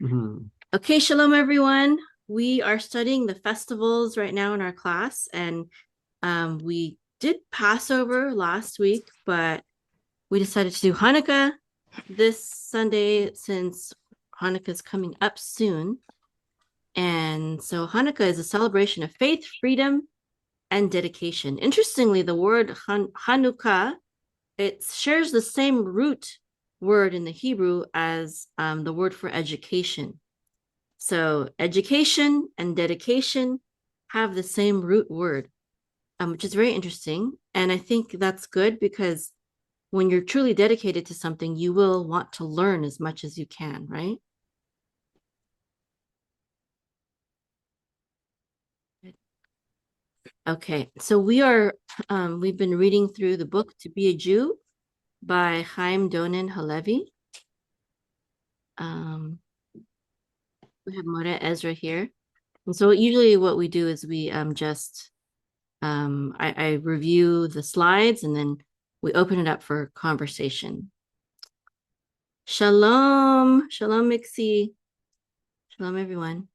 Mhm. Okay, shalom everyone. We are studying the festivals right now in our class, and we did Passover last week, but we decided to do Hanukkah this Sunday since Hanukkah is coming up soon. And so Hanukkah is a celebration of faith, freedom, and dedication. Interestingly, the word Hanukkah, it shares the same root word in the Hebrew as the word for education. So education and dedication have the same root word, which is very interesting. And I think that's good because when you're truly dedicated to something, you will want to learn as much as you can, right? Okay, so we've been reading through the book To Be a Jew by Chaim Donin Halevi. Um, we have Mora Ezra here. And so usually what we do is we just I review the slides and then we open it up for conversation. Shalom, shalom, Mixie. Shalom, everyone.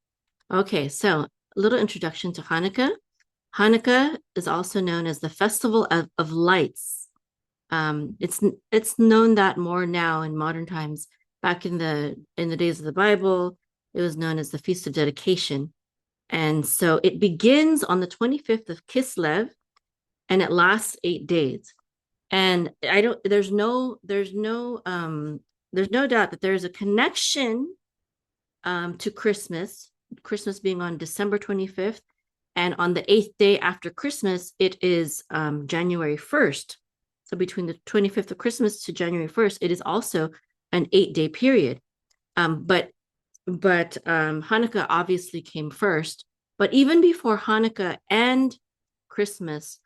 Okay, so a little introduction to Hanukkah. Hanukkah is also known as the Festival of Lights. It's known that more now in modern times. Back in the days of the Bible, it was known as the Feast of Dedication. And so it begins on the 25th of Kislev and it lasts 8 days. And I don't there's no doubt that there's a connection to Christmas being on December 25th, and on the 8th day after Christmas it is January 1st. So between the 25th of Christmas to January 1st it is also an 8-day period. But Hanukkah obviously came first, but even before Hanukkah and Christmas,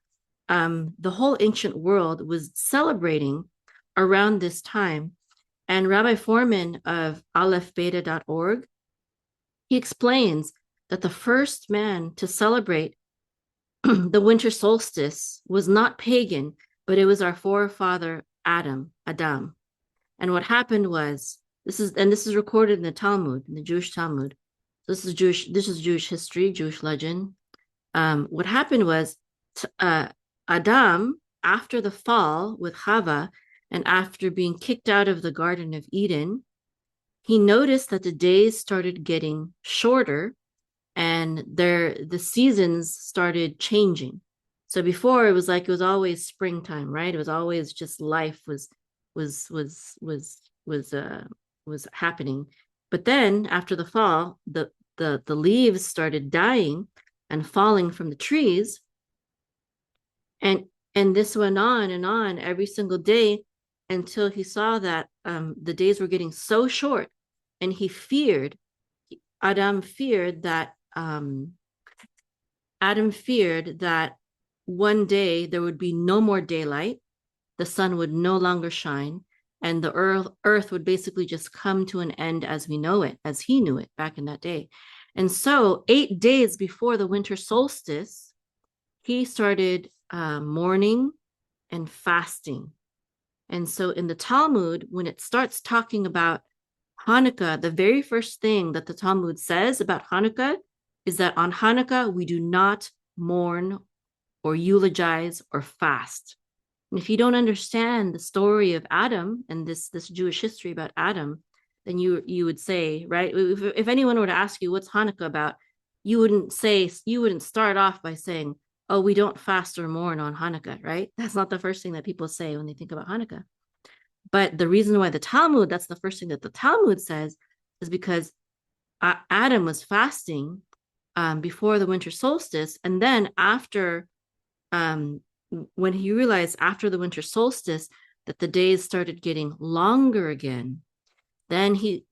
the whole ancient world was celebrating around this time. And Rabbi Foreman of alephbeta.org, he explains that the first man to celebrate the winter solstice was not pagan, but it was our forefather Adam. And what happened was this is recorded in the Talmud, in the Jewish Talmud. So this is Jewish history, Jewish legend. What happened was Adam, after the fall with Chava, and after being kicked out of the Garden of Eden, he noticed that the days started getting shorter and the seasons started changing. So before it was always springtime, right? It was always just life was was was was uh was happening. But then after the fall, the leaves started dying and falling from the trees, and this went on and on every single day until he saw that the days were getting so short, and Adam feared that Adam feared that one day there would be no more daylight, the sun would no longer shine, and the earth would basically just come to an end as we know it, as he knew it back in that day. And so 8 days before the winter solstice, he started mourning and fasting. And so in the Talmud, when it starts talking about Hanukkah, the very first thing that the Talmud says about Hanukkah is that on Hanukkah, we do not mourn or eulogize or fast. And if you don't understand the story of Adam and this Jewish history about Adam, then you would say, right? If anyone were to ask you what's Hanukkah about, you wouldn't start off by saying, oh, we don't fast or mourn on Hanukkah, right? That's not the first thing that people say when they think about Hanukkah. But the reason why that's the first thing that the Talmud says, is because Adam was fasting before the winter solstice. And then um, when he realized after the winter solstice that the days started getting longer again, then he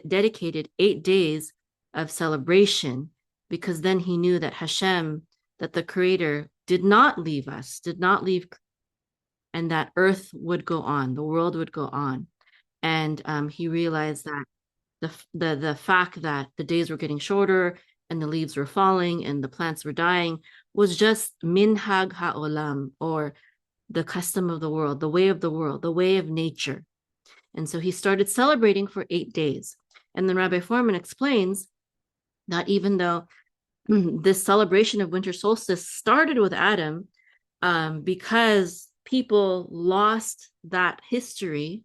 dedicated 8 days of celebration, because then he knew that Hashem, that the Creator, did not leave us, did not leave, and that earth would go on, the world would go on. And he realized that the fact that the days were getting shorter and the leaves were falling and the plants were dying was just minhag ha'olam, or the custom of the world, the way of nature. And so he started celebrating for 8 days. And then Rabbi Foreman explains that even though this celebration of winter solstice started with Adam, because people lost that history,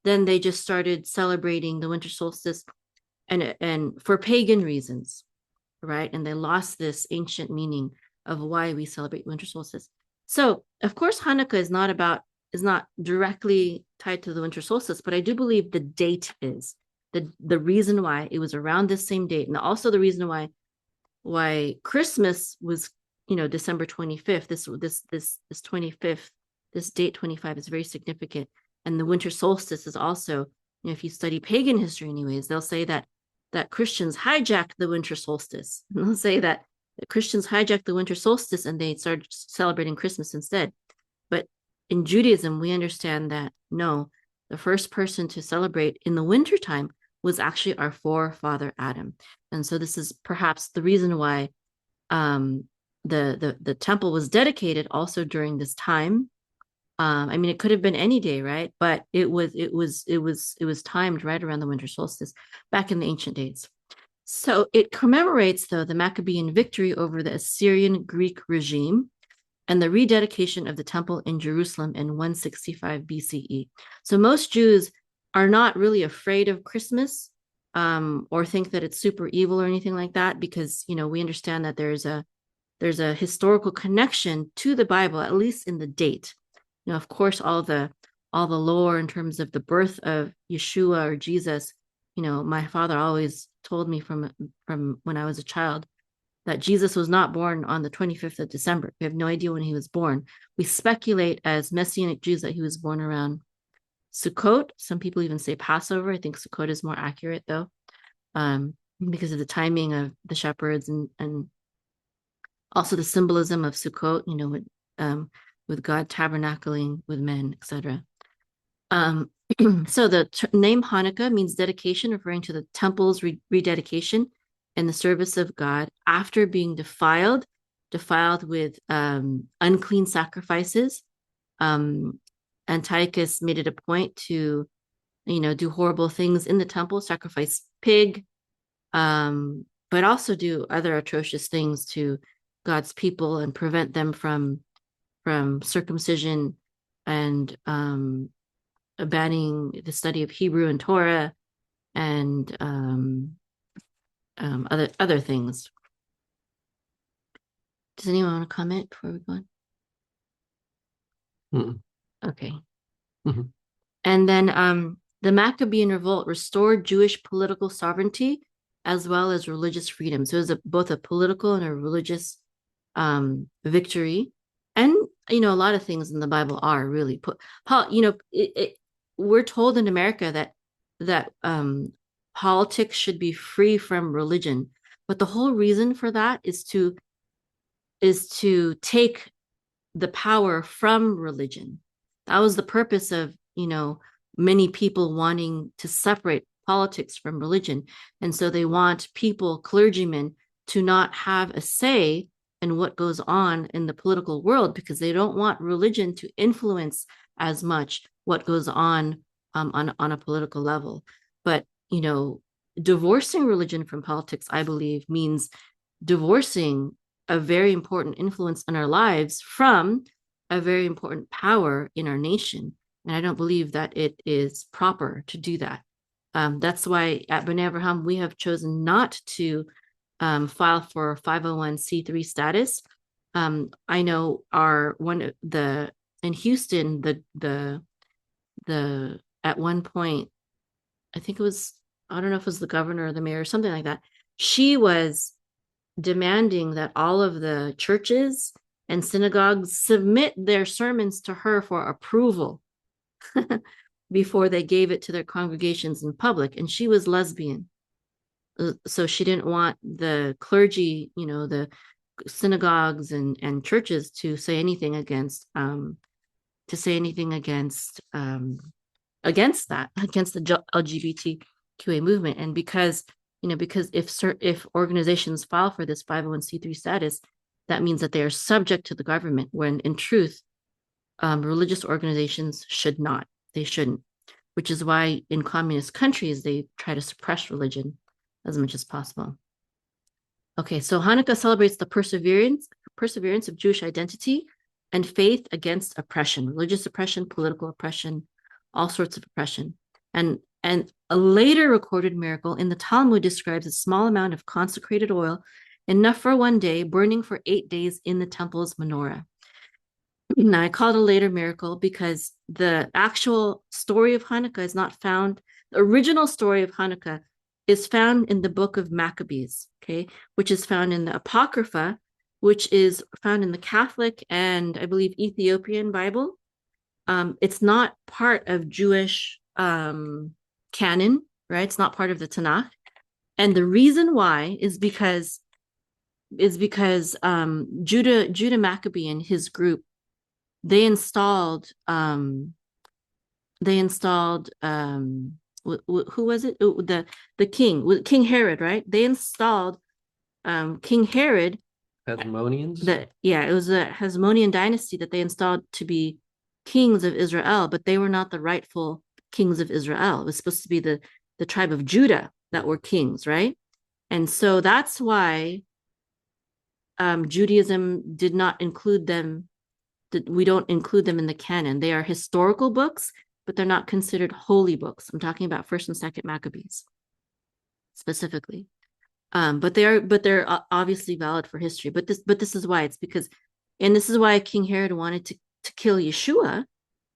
then they just started celebrating the winter solstice and for pagan reasons, right? And they lost this ancient meaning of why we celebrate winter solstice. So, of course, Hanukkah is not directly tied to the winter solstice, but I do believe the date is the reason why it was around this same date, and also the reason why Christmas was, December 25th. This 25th, this date 25 is very significant, and the winter solstice is also, if you study pagan history, anyways, they'll say that Christians hijacked the winter solstice. And they'll say that Christians hijacked the winter solstice and they started celebrating Christmas instead. But in Judaism, we understand that no, the first person to celebrate in the wintertime was actually our forefather Adam. And so this is perhaps the reason why the temple was dedicated also during this time. I mean, it could have been any day, right? But it was timed right around the winter solstice back in the ancient days. So it commemorates, though, the Maccabean victory over the Assyrian Greek regime and the rededication of the temple in Jerusalem in 165 BCE. So most Jews are not really afraid of Christmas, or think that it's super evil or anything like that, because we understand that there's a historical connection to the Bible, at least in the date. Of course, all the lore in terms of the birth of Yeshua or Jesus, my father always told me from when I was a child that Jesus was not born on the 25th of December. We have no idea when he was born. We speculate as Messianic Jews that he was born around Sukkot. Some people even say Passover. I think Sukkot is more accurate, though, because of the timing of the shepherds and also the symbolism of Sukkot, with God tabernacling with men, etc. So the name Hanukkah means dedication, referring to the temple's rededication and the service of God after being defiled with unclean sacrifices. Antiochus made it a point to, do horrible things in the temple, sacrifice pig, but also do other atrocious things to God's people and prevent them from circumcision and banning the study of Hebrew and Torah and other things. Does anyone want to comment before we go on? Mm-hmm. Okay. Mm-hmm. And then the Maccabean revolt restored Jewish political sovereignty as well as religious freedom. So it was both a political and a religious victory. And a lot of things in the Bible are really we're told in America that politics should be free from religion, but the whole reason for that is to take the power from religion. That was the purpose of many people wanting to separate politics from religion, and so they want clergymen, to not have a say in what goes on in the political world, because they don't want religion to influence as much what goes on a political level. But divorcing religion from politics, I believe, means divorcing a very important influence in our lives from a very important power in our nation. And I don't believe that it is proper to do that. That's why at Benei Avraham, we have chosen not to file for 501c3 status. I know in Houston, the at one point, I think it was, I don't know if it was the governor or the mayor or something like that, she was demanding that all of the churches and synagogues submit their sermons to her for approval before they gave it to their congregations in public. And she was lesbian. So she didn't want the clergy, the synagogues and churches to say anything against that, against the LGBTQA movement. And because if organizations file for this 501c3 status, that means that they are subject to the government, when in truth, religious organizations should not. They shouldn't. which is why in communist countries they try to suppress religion as much as possible. Okay, so Hanukkah celebrates the perseverance of Jewish identity and faith against oppression, religious oppression, political oppression, all sorts of oppression. And a later recorded miracle in the Talmud describes a small amount of consecrated oil, enough for one day, burning for 8 days in the temple's menorah. Now, I call it a later miracle because the actual story of Hanukkah is not found. The original story of Hanukkah is found in the book of Maccabees, okay, which is found in the Apocrypha, which is found in the Catholic and I believe Ethiopian Bible. It's not part of Jewish canon, right? It's not part of the Tanakh. And the reason why is because Judah Maccabee and his group, they installed who was it? The King Herod, right? They installed King Herod. Hasmoneans? It was a Hasmonean dynasty that they installed to be kings of Israel, but they were not the rightful kings of Israel. It was supposed to be the tribe of Judah that were kings, right? And so that's why Judaism did not include them. We don't include them in the canon. They are historical books, but they're not considered holy books. I'm talking about First and Second Maccabees specifically. But they're obviously valid for history. But this is why. It's because, and this is why King Herod wanted to kill Yeshua,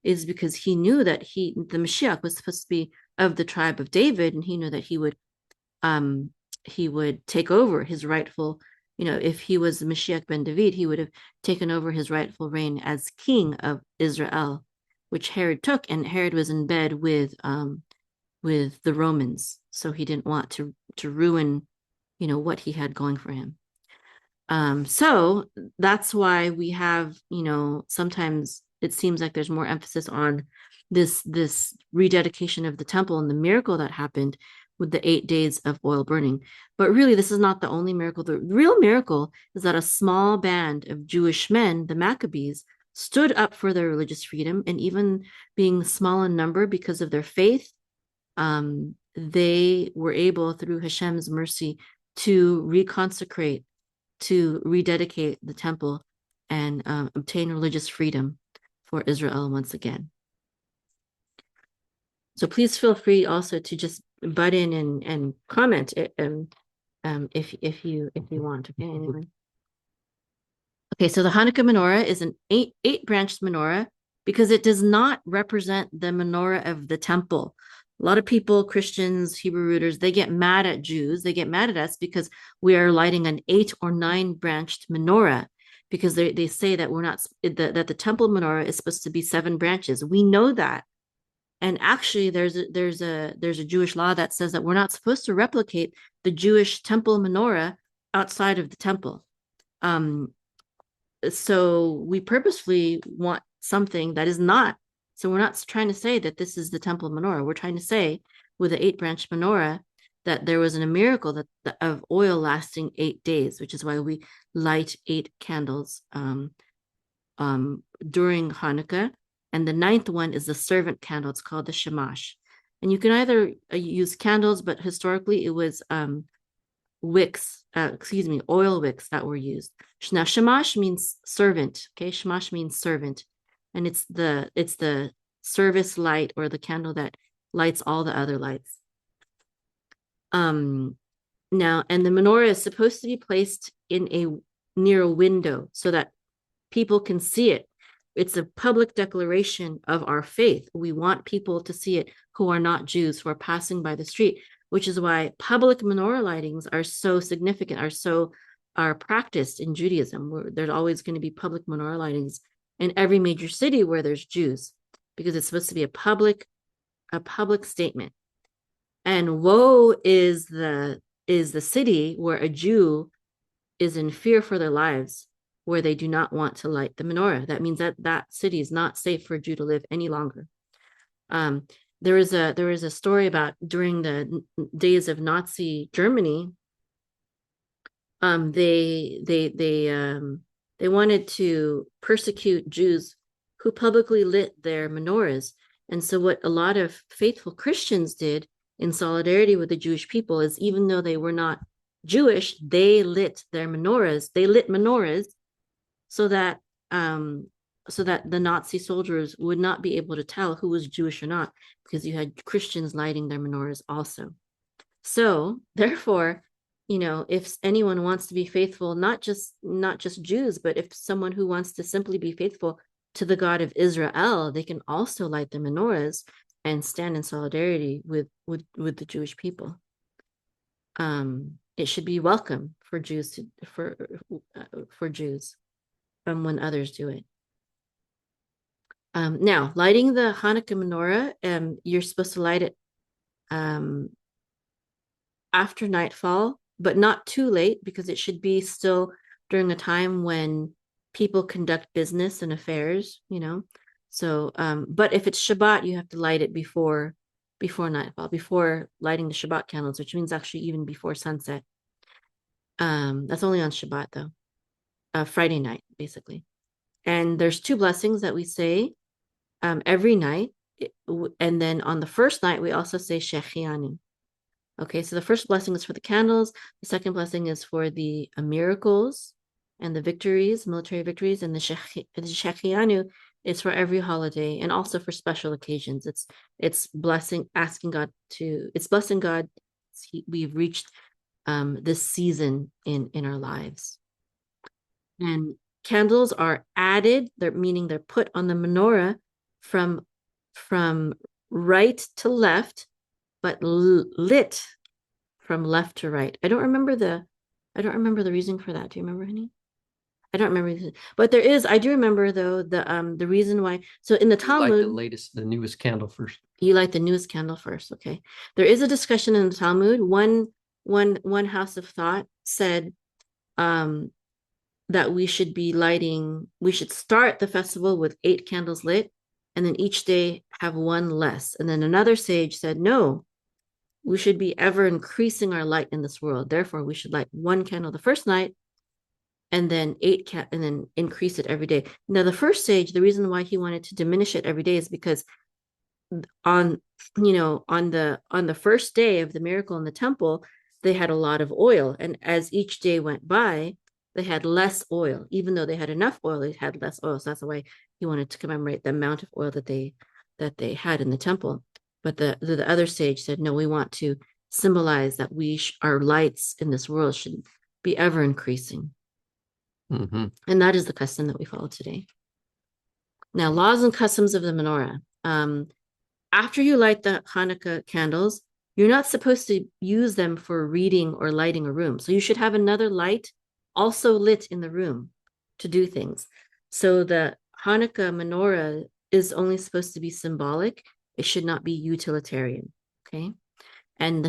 is because he knew that the Mashiach was supposed to be of the tribe of David, and he knew that he would take over his rightful, if he was the Mashiach ben David, he would have taken over his rightful reign as king of Israel, which Herod took, and Herod was in bed with the Romans, so he didn't want to ruin what he had going for him. So that's why we have, sometimes it seems like there's more emphasis on this rededication of the temple and the miracle that happened with the 8 days of oil burning. But really, this is not the only miracle. The real miracle is that a small band of Jewish men, the Maccabees, stood up for their religious freedom, and even being small in number because of their faith, they were able, through Hashem's mercy, to reconsecrate, to rededicate the temple and obtain religious freedom for Israel once again. So please feel free also to just butt in and comment if you want. Okay, anyone? Okay, so the Hanukkah menorah is an eight branched menorah because it does not represent the menorah of the temple. A lot of people, Christians, Hebrew rooters, they get mad at Jews. They get mad at us because we are lighting an 8 or 9 branched menorah, because they say that we're not, that the temple menorah is supposed to be 7 branches. We know that. And actually, there's a Jewish law that says that we're not supposed to replicate the Jewish temple menorah outside of the temple. So we purposefully want something that is not. So we're not trying to say that this is the temple menorah. We're trying to say with the 8-branch menorah that there was a miracle of oil lasting 8 days, which is why we light 8 candles during Hanukkah. And the 9th one is the servant candle. It's called the shamash. And you can either use candles, but historically it was oil wicks that were used. Now, shamash means servant. Okay, shamash means servant, and it's the service light, or the candle that lights all the other lights. Now, and the menorah is supposed to be placed near a window so that people can see it. It's a public declaration of our faith. We want people to see it who are not Jews, who are passing by the street, which is why public menorah lightings are so significant, are practiced in Judaism. There's always going to be public menorah lightings in every major city where there's Jews, because it's supposed to be a public statement. And woe is the city where a Jew is in fear for their lives, where they do not want to light the menorah. That means that city is not safe for a Jew to live any longer. There is a story about during the days of Nazi Germany, they wanted to persecute Jews who publicly lit their menorahs, And so what a lot of faithful Christians did in solidarity with the Jewish people is, even though they were not Jewish, they lit their menorahs. They lit menorahs so that the Nazi soldiers would not be able to tell who was Jewish or not, because you had Christians lighting their menorahs also. So therefore, if anyone wants to be faithful, not just Jews, but if someone who wants to simply be faithful to the God of Israel, they can also light their menorahs and stand in solidarity with the Jewish people. It should be welcome for Jews for Jews when others do it. Now, lighting the Hanukkah menorah, you're supposed to light it after nightfall, but not too late, because it should be still during a time when people conduct business and affairs, So, but if it's Shabbat, you have to light it before nightfall, before lighting the Shabbat candles, which means actually even before sunset. That's only on Shabbat though, Friday night, basically. And there's 2 blessings that we say every night. And then on the first night, we also say Shechianu. Okay, so the first blessing is for the candles. The second blessing is for the miracles and the victories, military victories. And the Shechianu is for every holiday and also for special occasions. It's blessing God. We've reached this season in our lives. And candles are added, meaning they're put on the menorah from right to left, but lit from left to right. I don't remember the reason for that. Do you remember, honey? I don't remember, but I do remember though the reason why. So in the Talmud, the newest candle first. You light the newest candle first, okay? There is a discussion in the Talmud. One house of thought said that we should start the festival with 8 candles lit, and then each day have 1 less. And then another sage said, no, we should be ever increasing our light in this world. Therefore, we should light 1 candle the first night, and then 8 and then increase it every day. Now, the first sage, the reason why he wanted to diminish it every day is because on the first day of the miracle in the temple, they had a lot of oil, and as each day went by, they had less oil. Even though they had enough oil, they had less oil. So that's why he wanted to commemorate the amount of oil that they had in the temple. But the other sage said, no, we want to symbolize that our lights in this world should be ever increasing. Mm-hmm. And that is the custom that we follow today. Now, laws and customs of the menorah. After you light the Hanukkah candles, you're not supposed to use them for reading or lighting a room. So you should have another light also lit in the room to do things. So the Hanukkah menorah is only supposed to be symbolic. It should not be utilitarian, okay? And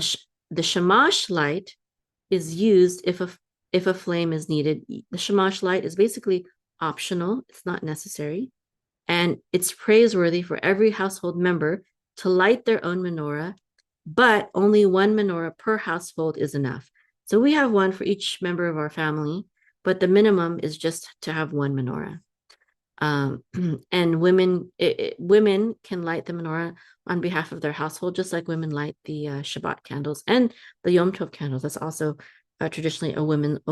the shamash light is used if a flame is needed. The shamash light is basically optional. It's not necessary. And it's praiseworthy for every household member to light their own menorah, but only 1 menorah per household is enough. So we have 1 for each member of our family, but the minimum is just to have 1 menorah. And women can light the menorah on behalf of their household, just like women light the Shabbat candles and the Yom Tov candles. That's also traditionally a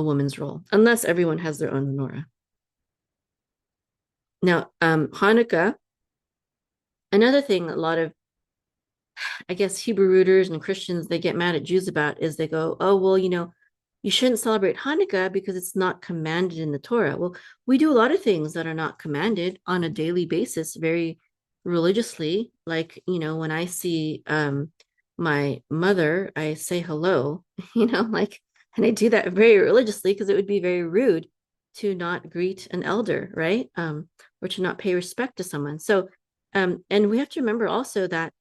woman's role, unless everyone has their own menorah. Now, Hanukkah, another thing a lot of, I guess, Hebrew rooters and Christians, they get mad at Jews about is they go, oh, well, you shouldn't celebrate Hanukkah because it's not commanded in the Torah. Well, we do a lot of things that are not commanded on a daily basis, very religiously. Like, when I see my mother, I say hello, and I do that very religiously because it would be very rude to not greet an elder, right? Or to not pay respect to someone. So, and we have to remember also that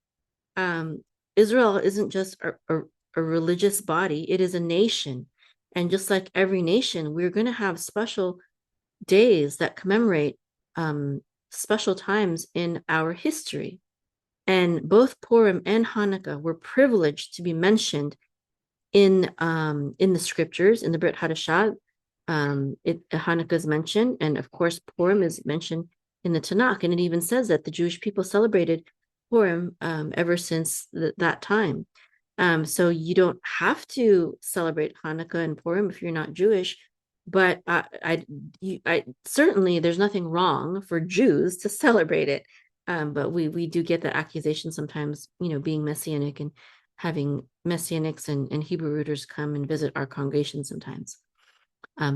Israel isn't just a religious body, it is a nation. And just like every nation, we're going to have special days that commemorate special times in our history. And both Purim and Hanukkah were privileged to be mentioned in the scriptures, in the Brit Hadashah. Hanukkah is mentioned, and of course Purim is mentioned in the Tanakh, and it even says that the Jewish people celebrated Purim ever since that time. So you don't have to celebrate Hanukkah and Purim if you're not Jewish, but I certainly there's nothing wrong for Jews to celebrate it. But we do get the accusation sometimes, being Messianic and having Messianics and Hebrew rooters come and visit our congregation sometimes,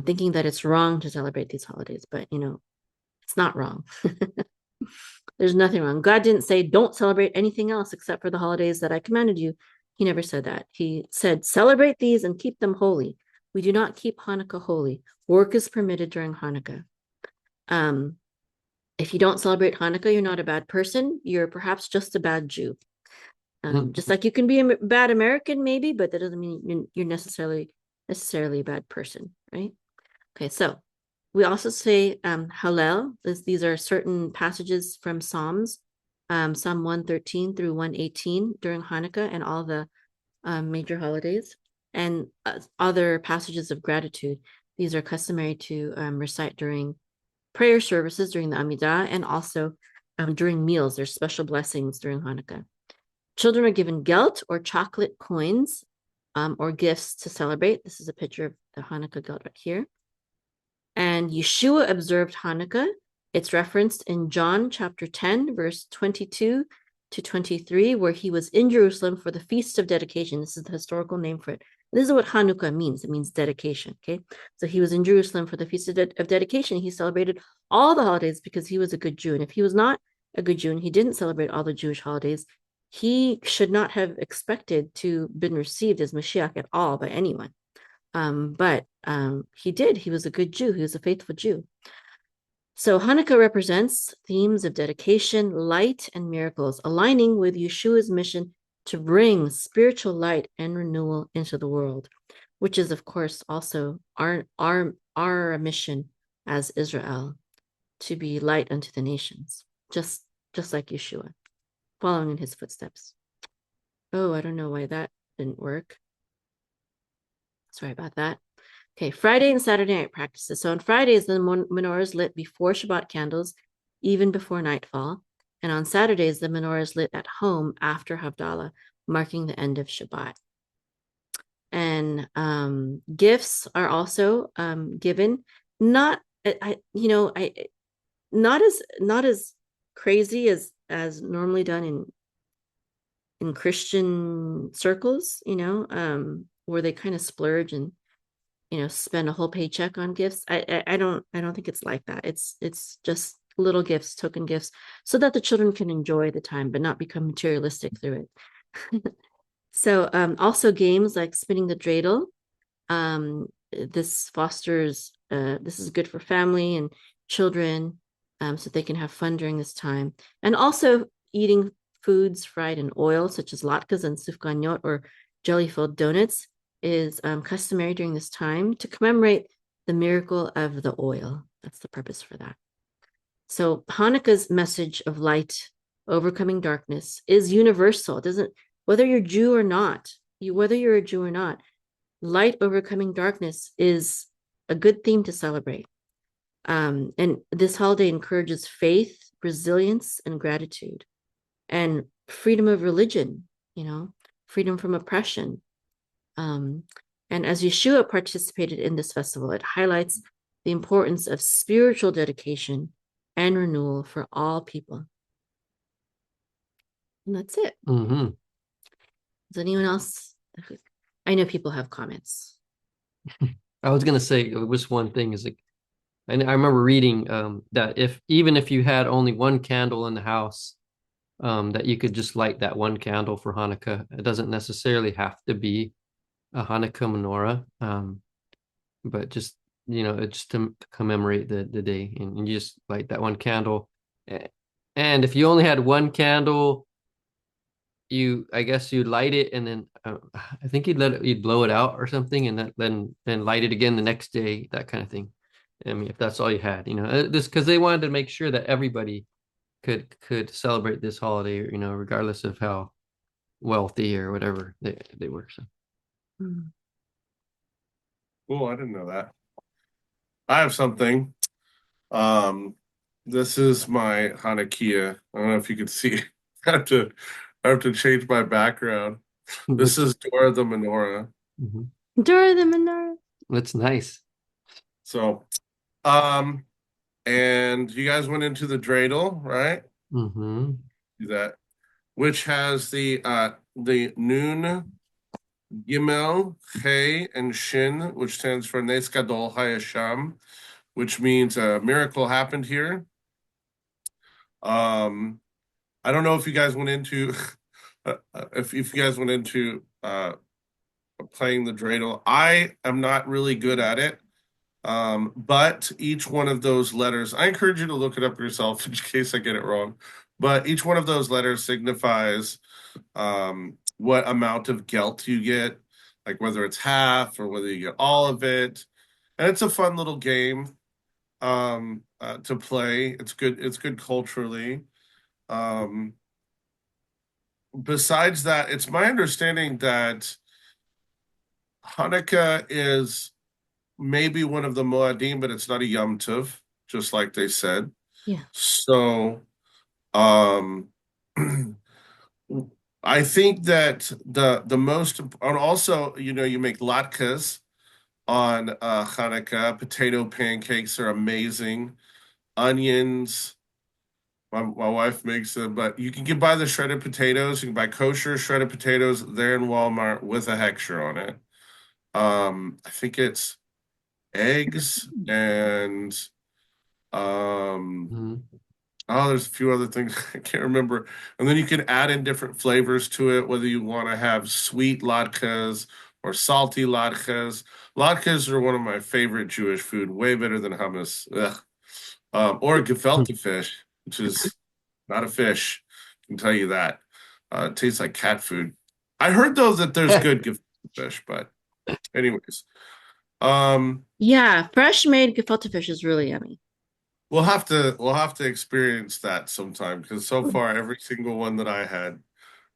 thinking that it's wrong to celebrate these holidays, but it's not wrong. There's nothing wrong. God didn't say don't celebrate anything else except for the holidays that I commanded you. He never said that. He said celebrate these and keep them holy. We do not keep Hanukkah holy. Work is permitted during Hanukkah. If you don't celebrate Hanukkah, you're not a bad person. You're perhaps just a bad Jew. Just like you can be a bad American, maybe, but that doesn't mean you're necessarily a bad person, right? Okay, so we also say Hallel. These are certain passages from Psalms, Psalm 113 through 118 during Hanukkah and all the major holidays, and other passages of gratitude. These are customary to recite during prayer services during the Amidah and also during meals. There's special blessings during Hanukkah. Children are given gelt or chocolate coins or gifts to celebrate. This is a picture of the Hanukkah gelt right here. And Yeshua observed Hanukkah. It's referenced in John chapter 10, verse 22 to 23, where he was in Jerusalem for the Feast of Dedication. This is the historical name for it. This is what Hanukkah means. It means dedication, okay? So he was in Jerusalem for the Feast of Dedication. He celebrated all the holidays because he was a good Jew. And if he was not a good Jew and he didn't celebrate all the Jewish holidays, he should not have expected to been received as Mashiach at all by anyone. But he did. He was a good Jew. He was a faithful Jew. So Hanukkah represents themes of dedication, light, and miracles, aligning with Yeshua's mission to bring spiritual light and renewal into the world, which is, of course, also our mission as Israel, to be light unto the nations, just like Yeshua, following in his footsteps. Oh, I don't know why that didn't work. Sorry about that. Okay, Friday and Saturday night practices. So on Fridays, the menorah is lit before Shabbat candles, even before nightfall. And on Saturdays, the menorah is lit at home after Havdalah, marking the end of Shabbat. And gifts are also given, not not as crazy as normally done in Christian circles, where they kind of splurge and spend a whole paycheck on gifts. I don't think it's like that. It's just little gifts, token gifts, so that the children can enjoy the time but not become materialistic through it. So also games like spinning the dreidel. This fosters this is good for family and children, so they can have fun during this time. And also eating foods fried in oil, such as latkes and sufganiyot, or jelly-filled donuts, is customary during this time to commemorate the miracle of the oil. That's the purpose for that. So Hanukkah's message of light overcoming darkness is universal. It doesn't, whether you're Jew or not, whether you're a Jew or not, light overcoming darkness is a good theme to celebrate. And this holiday encourages faith, resilience, and gratitude, and freedom of religion, freedom from oppression. And as Yeshua participated in this festival, it highlights the importance of spiritual dedication and renewal for all people. And that's it. Mm-hmm. Does anyone else? I know people have comments. I was gonna say it was one thing is like, and I remember reading that even if you had only one candle in the house, that you could just light that one candle for Hanukkah. It doesn't necessarily have to be a Hanukkah menorah, but just just to commemorate the day, and you just light that one candle. And if you only had one candle, I guess you light it, and then I think you'd blow it out or something, and then light it again the next day, that kind of thing. I mean, if that's all you had, this because they wanted to make sure that everybody could celebrate this holiday, regardless of how wealthy or whatever they were. So. Cool, I didn't know that. I have something. This is my Hanukkah. I don't know if you can see. I have to change my background. This That's is Dora the Menorah. mhm. Dora the menorah. That's nice. So, um, and you guys went into the dreidel, right? Hmm. Do that, which has the noon, gimel, hey, and shin, which stands for Nes Gadol Hayasham, which means a miracle happened here. Um, I don't know if you guys went into if you guys went into playing the dreidel. I am not really good at it. But each one of those letters, I encourage you to look it up yourself in case I get it wrong. But each one of those letters signifies what amount of gelt you get, like whether it's half or whether you get all of it. And it's a fun little game to play. It's good. It's good culturally. Um, Besides that, it's my understanding that Hanukkah is maybe one of the Moadim, but it's not a Yom Tov, just like they said. Yeah. So, um, I think that the most, and also, you make latkes on Hanukkah. Potato pancakes are amazing. Onions. My wife makes them, but you can get buy the shredded potatoes. You can buy kosher shredded potatoes there in Walmart with a hechsher on it. I think it's eggs and um Hmm. oh, there's a few other things I can't remember. And then you can add in different flavors to it, whether you want to have sweet latkes or salty latkes. Latkes are one of my favorite Jewish food, way better than hummus. Ugh. Or gefilte fish, which is not a fish. I can tell you that. It tastes like cat food. I heard though that there's good gefilte fish, but anyways. Um, Yeah, fresh made gefilte fish is really yummy. we'll have to experience that sometime because so far every single one that I had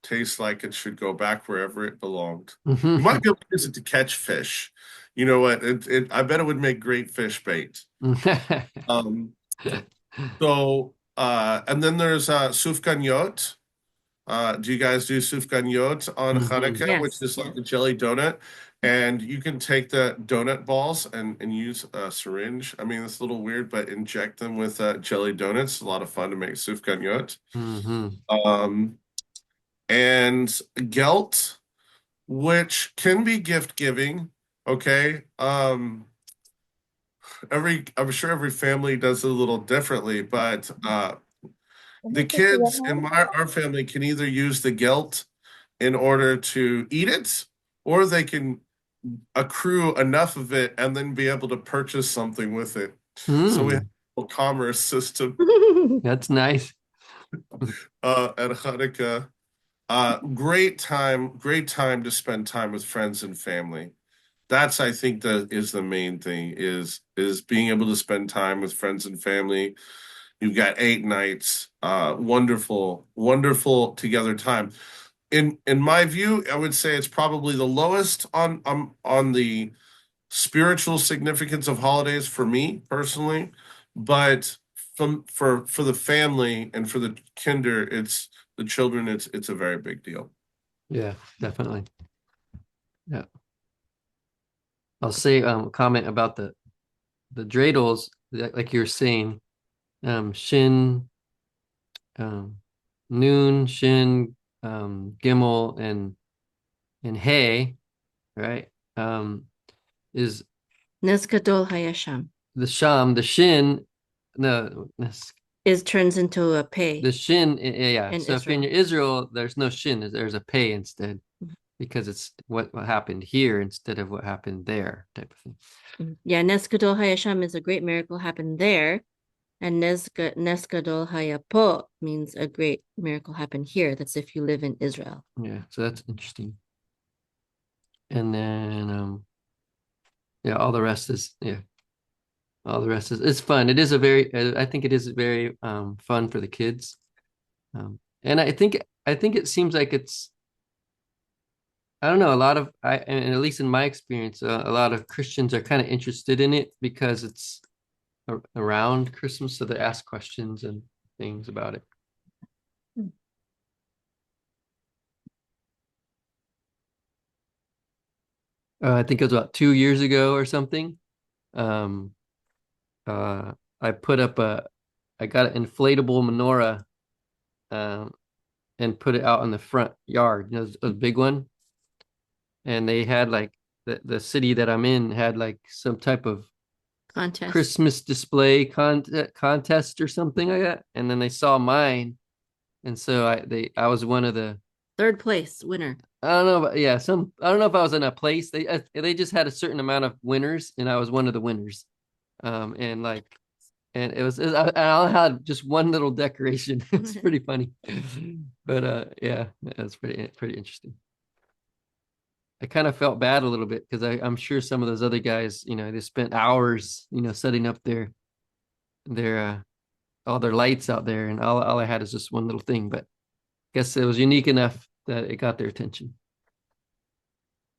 tastes like it should go back wherever it belonged. You might be able to use it to catch fish. You know what? I bet it would make great fish bait. Um, and then there's sufganiyot. Do you guys do sufganiyot on Hmm. Hanukkah, which Yes. is like a jelly donut? And you can take the donut balls and use a syringe. I mean, it's a little weird, but inject them with jelly donuts. It's a lot of fun to make sufganiyot. Hmm. Um, and gelt, which can be gift giving. Okay. I'm sure every family does it a little differently, but the kids in our family can either use the gelt in order to eat it, or they can accrue enough of it and then be able to purchase something with it. So we have Hmm. a commerce system That's nice. at Hanukkah. Great time to spend time with friends and family. That's I think that is the main thing is being able to spend time with friends and family. You've got 8 nights, wonderful, wonderful together time. In my view, I would say it's probably the lowest on the spiritual significance of holidays for me personally, but for the family and for the kinder, it's the children, it's a very big deal. Yeah, definitely. Yeah. I'll say comment about the dreidels, like you're saying, shin, um, noon, shin, gimel, and hay, right? Is Neskadol Hayasham the sham, the shin, no, is turns into a pay the shin, yeah. in So if you're in Israel. Israel, there's no shin, there's a pay instead because it's what happened here instead of what happened there, type of thing. Yeah, Neskadol Hayasham is a great miracle happened there. And Neskadol Hayapo means a great miracle happened here. That's if you live in Israel. Yeah, so that's interesting. And then yeah, all the rest is yeah, all the rest is it's fun. It is a very I think it is very fun for the kids. And I think it seems like it's I don't know, a lot of and at least in my experience, a lot of Christians are kind of interested in it because it's around Christmas, so they ask questions and things about it. I think it was about 2 years ago or something. Um, I put up I got an inflatable menorah, um, and put it out in the front yard. You know, it was a big one, and they had like the city that I'm in had like some type of Contest. Christmas display contest or something like that. And then they saw mine, and so I was one of the. Third place winner. I don't know, but yeah, I don't know if I was in a place. They just had a certain amount of winners, and I was one of the winners. And like, and I had just one little decoration. It's pretty funny, but yeah, that's pretty interesting. I kind of felt bad a little bit because I'm sure some of those other guys, they spent hours, setting up their all their lights out there, and all I had is just one little thing. But I guess it was unique enough that it got their attention.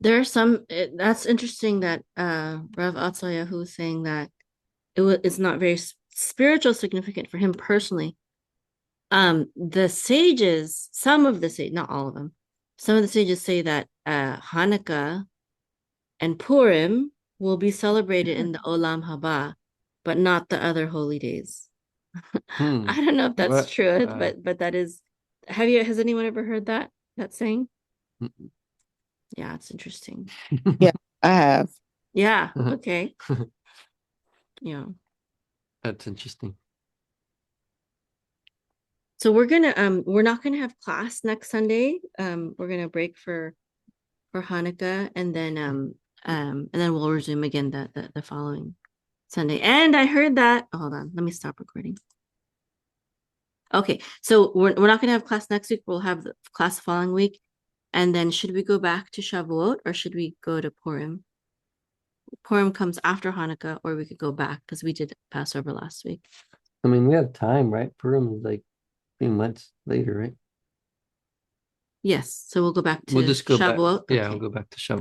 There are some, that's interesting that Rav Atzayahu was saying that it's not very spiritual significant for him personally. The sages, some of the sages, not all of them, some of the sages say that Hanukkah and Purim will be celebrated in the Olam Haba, but not the other holy days. Hmm. I don't know if that's What? true, but that is. Has anyone ever heard that saying? Yeah, it's interesting. Yeah, I have. Yeah, okay. Yeah. That's interesting. So we're not gonna have class next Sunday. We're gonna break for Hanukkah, and then we'll resume again the following Sunday. And I heard that. Hold on, let me stop recording. Okay, so we're not gonna have class next week. We'll have the class the following week. And then should we go back to Shavuot or should we go to Purim? Purim comes after Hanukkah, or we could go back because we did Passover last week. I mean, we have time, right? Purim is like a few months later, right? Yes, so we'll go back We'll to just go back. Shavuot. Yeah, Okay. we'll go back to Shavuot.